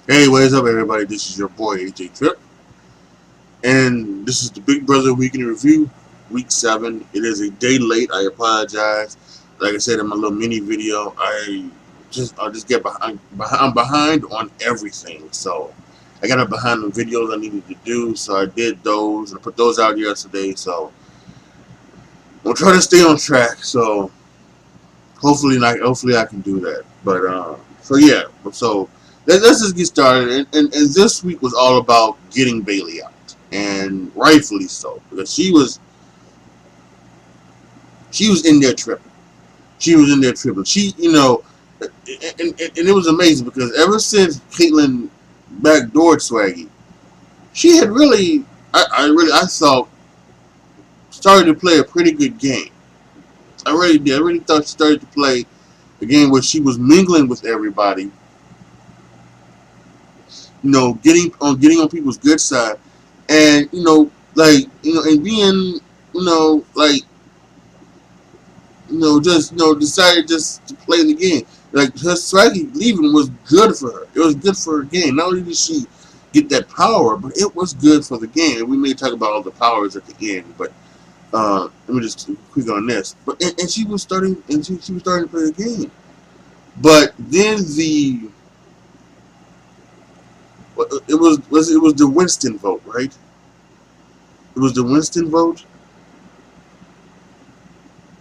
Hey, what is up, everybody? This is your boy AJ Trip, and this is the Big Brother Week in Review, Week 7. It is a day late. I apologize. Like I said in my little mini video, I just get I'm behind on everything. So I got behind on videos I needed to do, so I did those and I put those out yesterday. So I'm trying to stay on track. So hopefully I can do that. But so yeah, so let's just get started. And this week was all about getting Bailey out, and rightfully so because she was in there tripping. She was in there tripping. And it was amazing because ever since Caitlyn backdoored Swaggy, she had really, I thought, started to play a pretty good game. I really did. I really thought she started to play a game where she was mingling with everybody, getting on people's good side, and and being, like, just decided just to play the game. Like, her Swaggy leaving was good for her. It was good for her game. Not only did she get that power, but it was good for the game. And we may talk about all the powers at the end, but let me just quick on this. But and she was starting, she was starting to play the game. But then it was the Winston vote, right? It was the Winston vote.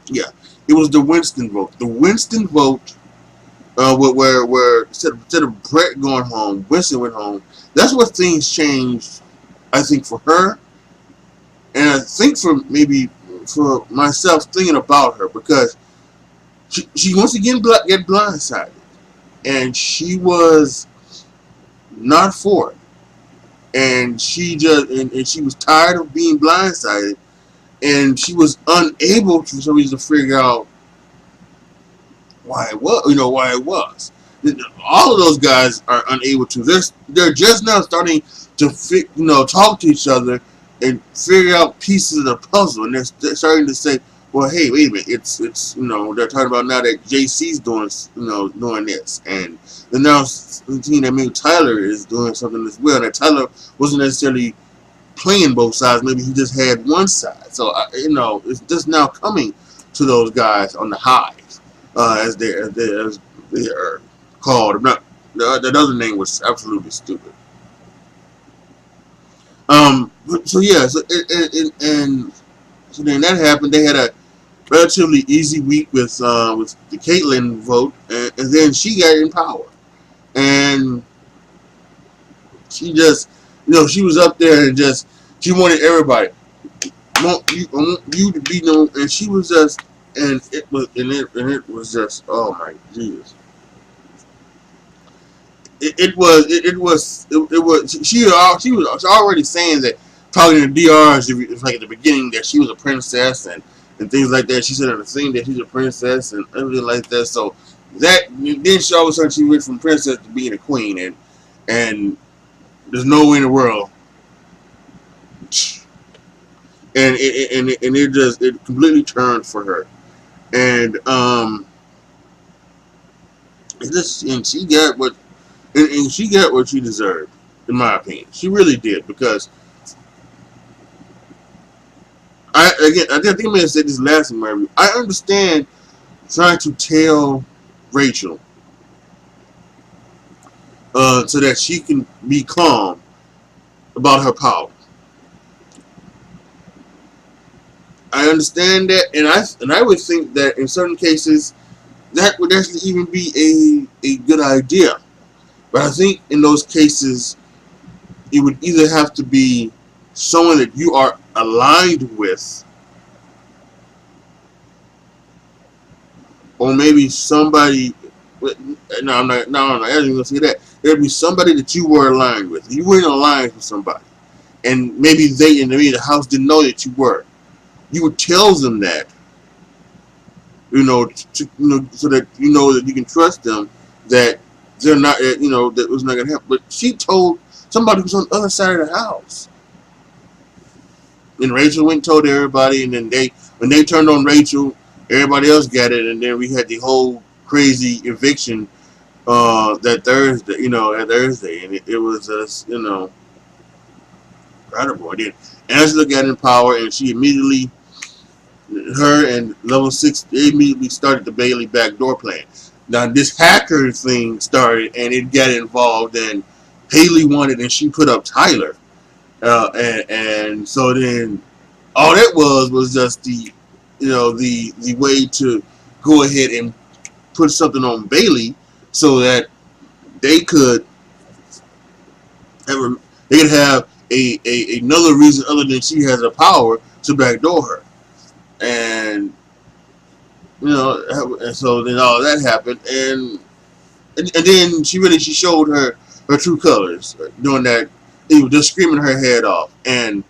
Yeah, it was the Winston vote. The Winston vote, where instead of Brett going home, Winston went home. That's what things changed. I think for her, and I think for myself thinking about her because she once again get blindsided, and she was not for it, and she was tired of being blindsided, and she was unable for some reason to figure out why it was. All of those guys are unable to. They're just now starting to talk to each other and figure out pieces of the puzzle, and they're starting to say, "Well, hey, wait a minute. It's they're talking about now that JC's doing this, and then now seeing that maybe Tyler is doing something as well. That Tyler wasn't necessarily playing both sides. Maybe he just had one side. So it's just now coming to those guys on the high, as they are called. I'm not, that other name was absolutely stupid. So yeah, and so then that happened. They had a relatively easy week with the Caitlyn vote, and then she got in power, and she was up there and just she wanted everybody. I want you to be known, and she was just, and it was just, oh my Jesus. She was already saying that, talking to DRs, it's like at the beginning that she was a princess and things like that. She said in the thing that she's a princess and everything like that. So that then she all of a sudden she went from princess to being a queen, and there's no way in the world, and it completely turned for her, and and she got what she deserved, in my opinion. She really did because I think I may have said this last in my review. I understand trying to tell Rachel so that she can be calm about her power. I understand that, and I would think that in certain cases that would actually even be a good idea. But I think in those cases it would either have to be someone that you are aligned with, or maybe somebody. No, I'm not. No, I'm not even gonna say that. There'd be somebody that you were aligned with. You were in alliance with somebody, and maybe the house didn't know that you were. You would tell them that, so that that you can trust them, that they're not, that was not gonna happen. But she told somebody who's on the other side of the house, and Rachel went and told everybody, and then when they turned on Rachel, everybody else got it, and then we had the whole crazy eviction that Thursday, that Thursday, and it was just, incredible. And then Angela got in power, and she immediately, her and Level 6, they immediately started the Bailey backdoor plan. Now this hacker thing started, and it got involved, and Haley wanted, and she put up Tyler, and so then all that was just the way to go ahead and put something on Bailey, so that they could have another reason other than she has the power to backdoor her, and and so then all that happened, and then she showed her true colors doing that. They were just screaming her head off, and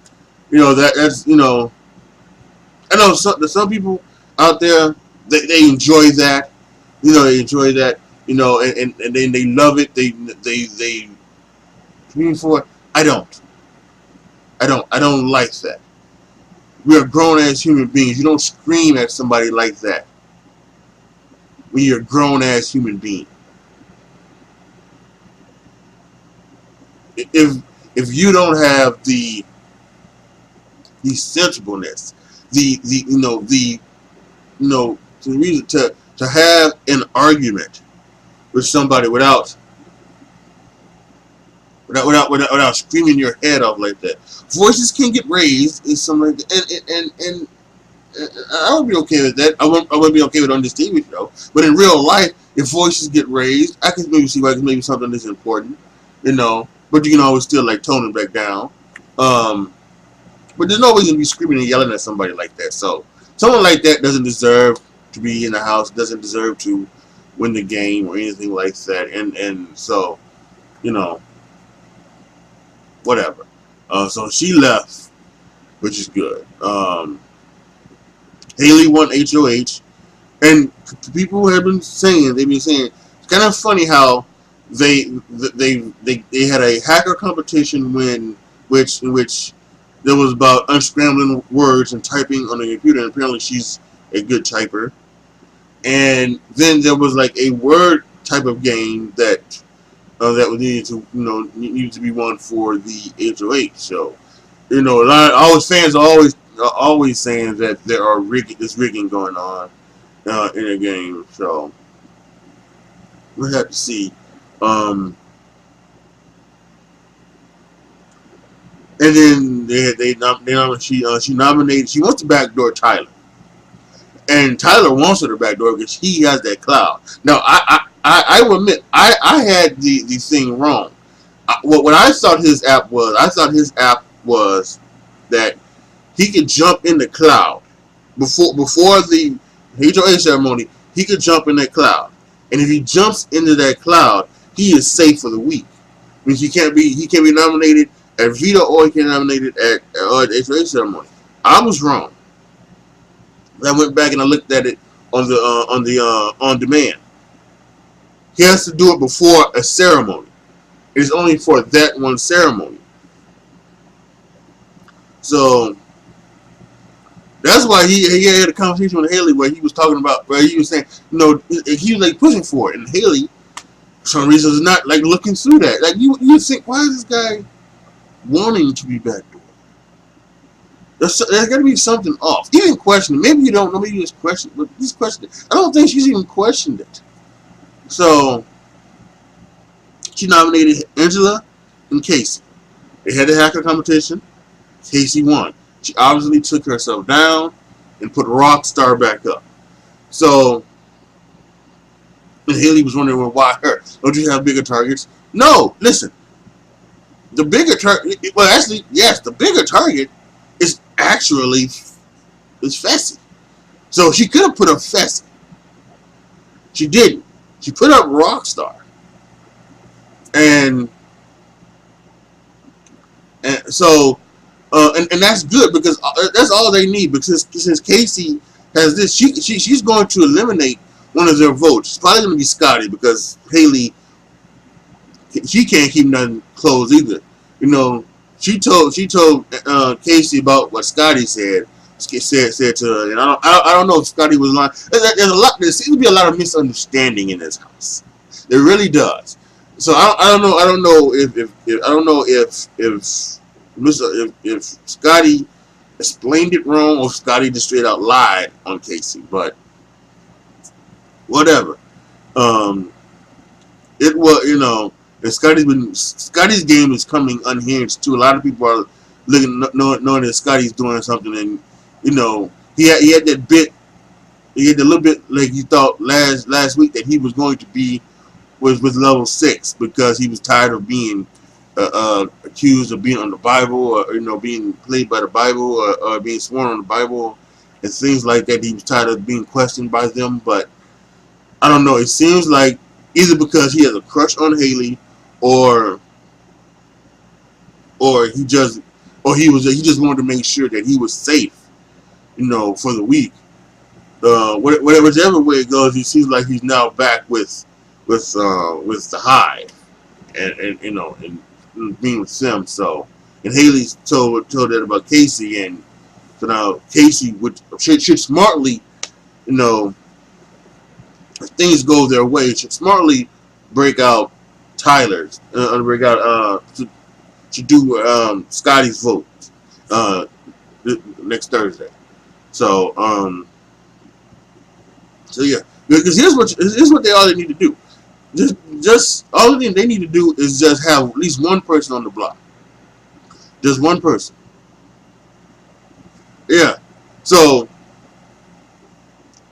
that's I know some people out there, they enjoy that, they enjoy that, and then they love it. They scream for it. I don't like that. We are grown as human beings. You don't scream at somebody like that when you're a grown ass human being. If you don't have the sensibleness, the reason to have an argument with somebody without screaming your head off like that. Voices can get raised and something like that, and I would be okay with that. I wouldn't be okay with it on this TV show, but in real life, if voices get raised, I can maybe see why it's maybe something that's important, but you can always still like tone it back down. But there's no reason to be screaming and yelling at somebody like that. So someone like that doesn't deserve to be in the house, doesn't deserve to win the game or anything like that. And so, whatever. So she left, which is good. Haley won HOH, and people have been saying, it's kind of funny how they had a hacker competition in which there was about unscrambling words and typing on the computer, and apparently she's a good typer. And then there was like a word type of game that was needed to be won for the HOH. So, a lot of always fans are always saying that there are rigging going on in a game. So we'll have to see. And then she nominated. She wants to backdoor Tyler, and Tyler wants her to backdoor because he has that cloud. Now I will admit I had the thing wrong. What I thought his app was that he could jump in the cloud before the HOA ceremony. He could jump in that cloud, and if he jumps into that cloud, he is safe for the week. I mean, he can't be nominated at Vita, or he can be nominated at the HOA ceremony. I was wrong. I went back and I looked at it on the on demand. He has to do it before a ceremony. It's only for that one ceremony. So that's why he had a conversation with Haley where he was talking about, where he was saying, he was like pushing for it, and Haley, for some reason, is not like looking through that. Like you think, why is this guy wanting to be backdoor? There's got to be something off. Even question it. Maybe you don't know. Maybe you just question it. But just question it. I don't think she's even questioned it. So she nominated Angela and Casey. They had a hacker competition. Casey won. She obviously took herself down and put Rockstar back up. So, and Haley was wondering, well, why her? Don't you have bigger targets? No, listen. The bigger target, well, actually, yes, the bigger target is actually Fessy. So she could have put up Fessy. She didn't. She put up Rockstar. And so, and that's good, because that's all they need, because since Casey has this, she's going to eliminate one of their votes. It's probably going to be Scotty, because Haley, she can't keep nothing closed either. She told Casey about what Scotty said to her, and I don't know if Scotty was lying. There seems to be a lot of misunderstanding in this house. It really does. So I don't know. I don't know if I don't know if Scotty explained it wrong or Scotty just straight out lied on Casey. But whatever. Um, it was, and Scotty's game is coming unhinged too. A lot of people are looking knowing that Scotty's doing something, and he had that bit. He had a little bit like he thought last week that he was going to be with level 6 because he was tired of being accused of being on the Bible, or being played by the Bible, or being sworn on the Bible and things like that. He was tired of being questioned by them. But I don't know. It seems like either because he has a crush on Haley, or he just wanted to make sure that he was safe, for the week. Whichever way it goes, he seems like he's now back with the Hive, and being with Sim. So, and Haley's told that about Casey, and so now Casey should smartly, if things go their way, should smartly break out Tyler's, to do Scotty's vote next Thursday. So yeah, because here's what all they need to do. Just all they need to do is just have at least one person on the block. Just one person. Yeah. So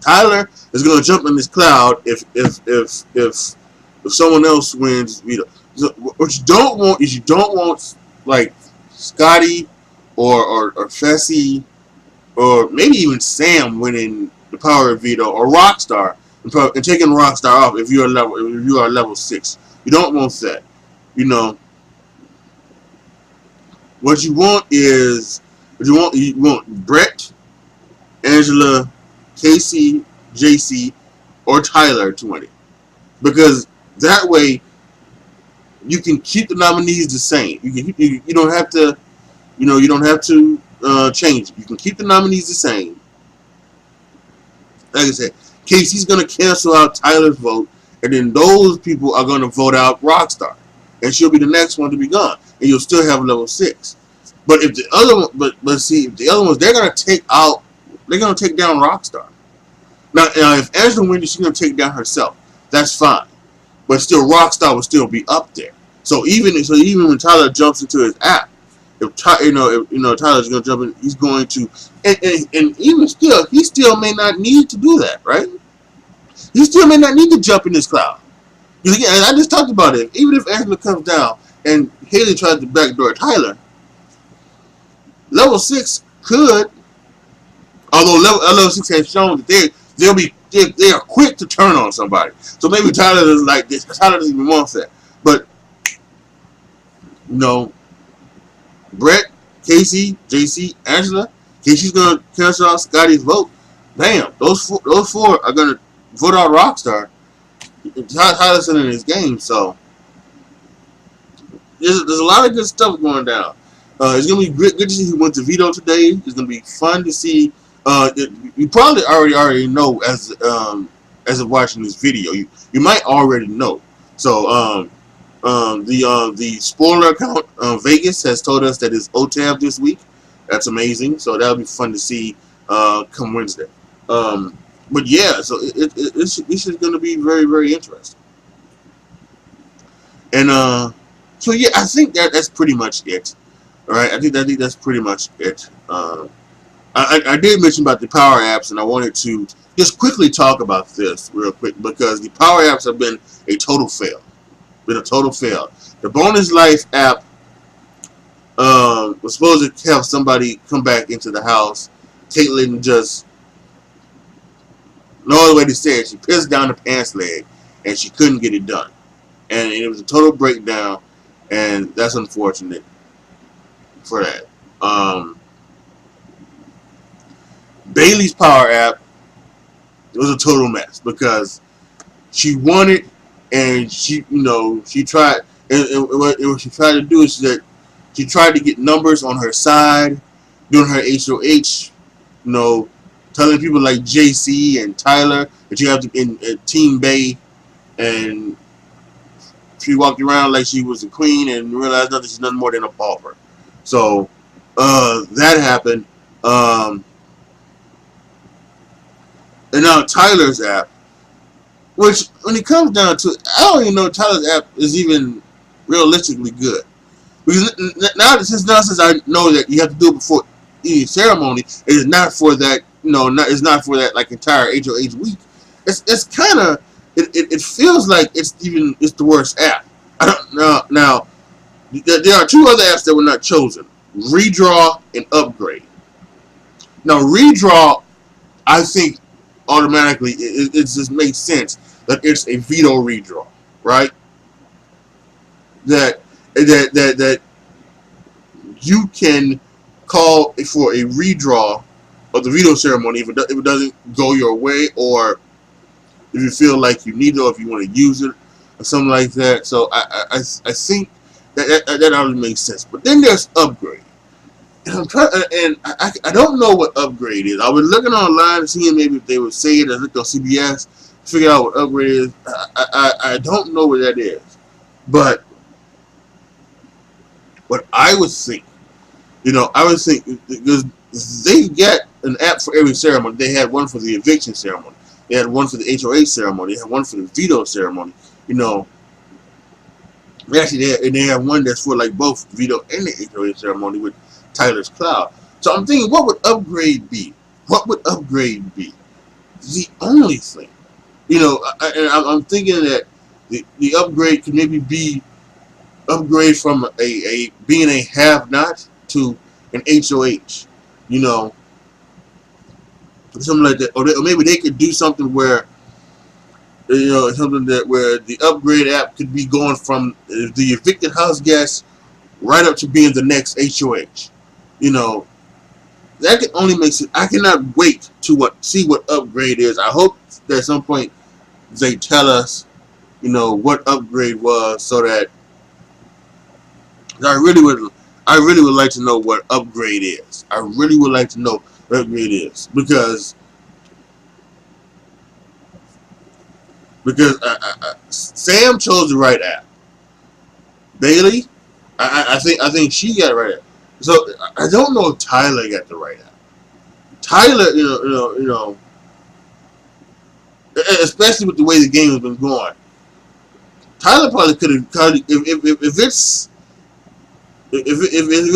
Tyler is gonna jump in this cloud if someone else wins veto. So what you don't want like Scotty or Fessy or maybe even Sam winning the power of veto, or Rockstar and taking Rockstar off if you are level 6. You don't want that. What you want is you want Brett, Angela, Casey, JC, or Tyler to win it, because that way you can keep the nominees the same. You don't have to change it. You can keep the nominees the same. Like I said, Casey's going to cancel out Tyler's vote, and then those people are going to vote out Rockstar, and she'll be the next one to be gone, and you'll still have level 6. But if the other one, if the other ones, they're going to take down Rockstar. Now if Angela wins, she's going to take down herself. That's fine, but still, Rockstar will still be up there. So even when Tyler jumps into his app, if Tyler's going to jump in, he's going to, and even still, he still may not need to do that, right? He still may not need to jump in this cloud. Because again, I just talked about it. Even if Angela comes down and Haley tries to backdoor Tyler, level 6 could, although level 6 has shown that they are quick to turn on somebody. So maybe Tyler is like this. Tyler doesn't even want that. But Brett, Casey, JC, Angela. Casey's gonna cancel out Scotty's vote. Bam! Those four are gonna vote out Rockstar. Tyler's in his game, so there's a lot of good stuff going down. It's gonna be good to see who went to veto today. It's gonna be fun to see. You probably already know as of watching this video. You might already know. So the spoiler account Vegas has told us that it's OTAB this week. That's amazing. So that'll be fun to see come Wednesday. But yeah, so this is going to be very, very interesting. And so yeah, I think that's pretty much it. All right, I think that's pretty much it. I did mention about the power apps, and I wanted to just quickly talk about this real quick because the power apps have been a total fail. The Bonus Life app was supposed to have somebody come back into the house. Caitlyn just, no other way to say it, she pissed down the pants leg, and she couldn't get it done. And it was a total breakdown, and that's unfortunate for that. Bailey's power app, it was a total mess because she won it, and she tried, and what she tried to do is that she tried to get numbers on her side, doing her HOH, telling people like JC and Tyler that you have to in Team Bay, and she walked around like she was a queen and realized nothing. She's nothing more than a pauper. So that happened. Um, and now Tyler's app, which when it comes down to it, I don't even know if Tyler's app is even realistically good. Because since I know that you have to do it before any ceremony, it is not for that. It's not for that like entire HOH week. It's kind of it feels like it's the worst app. I don't know. Now there are two other apps that were not chosen: Redraw and Upgrade. Now Redraw, I think automatically it just makes sense that it's a veto redraw, right? That you can call for a redraw of the veto ceremony if it doesn't go your way, or if you feel like you need it, or if you want to use it, or something like that. So I think that already makes sense. But then there's Upgrade, and I don't know what Upgrade is. I was looking online and seeing maybe if they would say it. I looked on CBS to figure out what Upgrade is. I don't know what that is, but what I would think. I would think because they get an app for every ceremony. They had one for the eviction ceremony. They had one for the HOA ceremony. They had one for the veto ceremony. They have one that's for like both veto and the HOA ceremony with Tyler's Cloud. So I'm thinking, what would Upgrade be? What would Upgrade be? The only thing, I'm thinking that the Upgrade could maybe be upgrade from a being a have-not to an HOH, something like that, or maybe they could do something where, where the Upgrade app could be going from the evicted house guest right up to being the next HOH. That can only make sense. I cannot wait to see what Upgrade is. I hope that at some point they tell us, what Upgrade was, so that I really would like to know what Upgrade is. I really would like to know what Upgrade is because Sam chose the right app. Bailey, I think she got the right app. So I don't know if Tyler got the right app. Tyler, especially with the way the game has been going, Tyler probably could have. If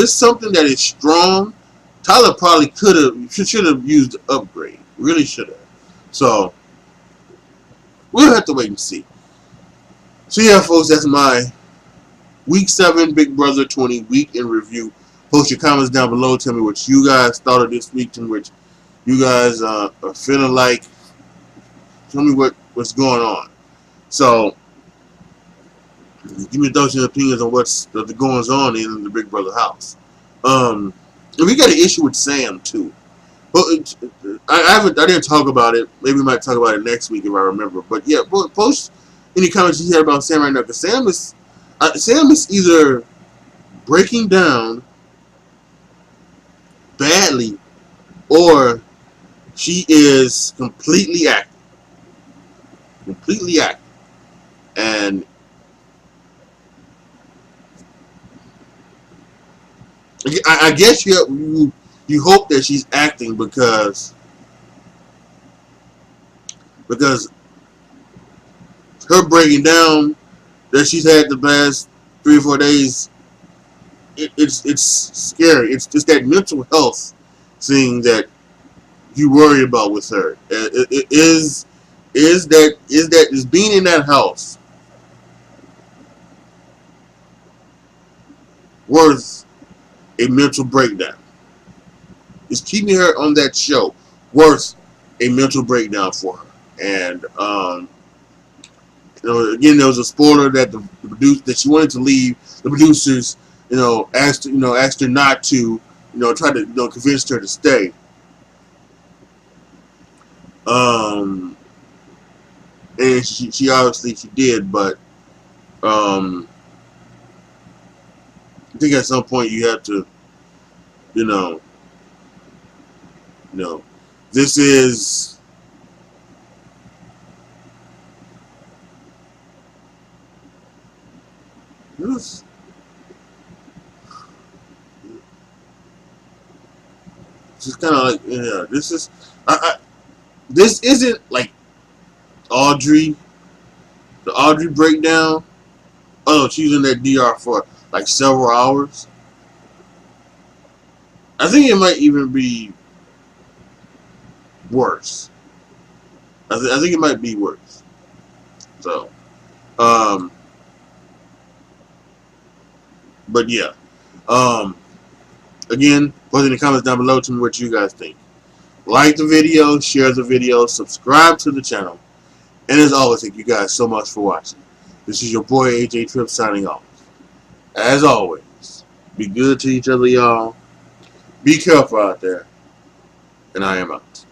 it's something that is strong, Tyler probably should have used the Upgrade. Really should have. So we'll have to wait and see. So yeah, folks, that's my Week 7 Big Brother 20 week in review. Post your comments down below. Tell me what you guys thought of this week and what you guys are feeling like. Tell me what's going on. So give me thoughts and opinions on what's the goings on in the Big Brother house. And we got an issue with Sam too. But I didn't talk about it. Maybe we might talk about it next week if I remember. But yeah, post any comments you had about Sam right now, because Sam is either breaking down badly or she is completely acting. And I guess you hope that she's acting because her breaking down that she's had the past 3 or 4 days, it's scary. It's just that mental health thing that you worry about with her. Is being in that house worth a mental breakdown? Is keeping her on that show worth a mental breakdown for her? And again, there was a spoiler that that she wanted to leave. The producers, asked her not to, try to convince her to stay. And she obviously she did, but I think at some point you have to, this is Just kind of like, yeah, this is, this isn't like Audrey, the Audrey breakdown. Oh, she's in that DR for like several hours. I think it might even be worse. I think it might be worse. So, um, but yeah. Again, put in the comments down below to me what you guys think. Like the video, share the video, subscribe to the channel. And as always, thank you guys so much for watching. This is your boy AJ Trip signing off. As always, be good to each other, y'all. Be careful out there. And I am out.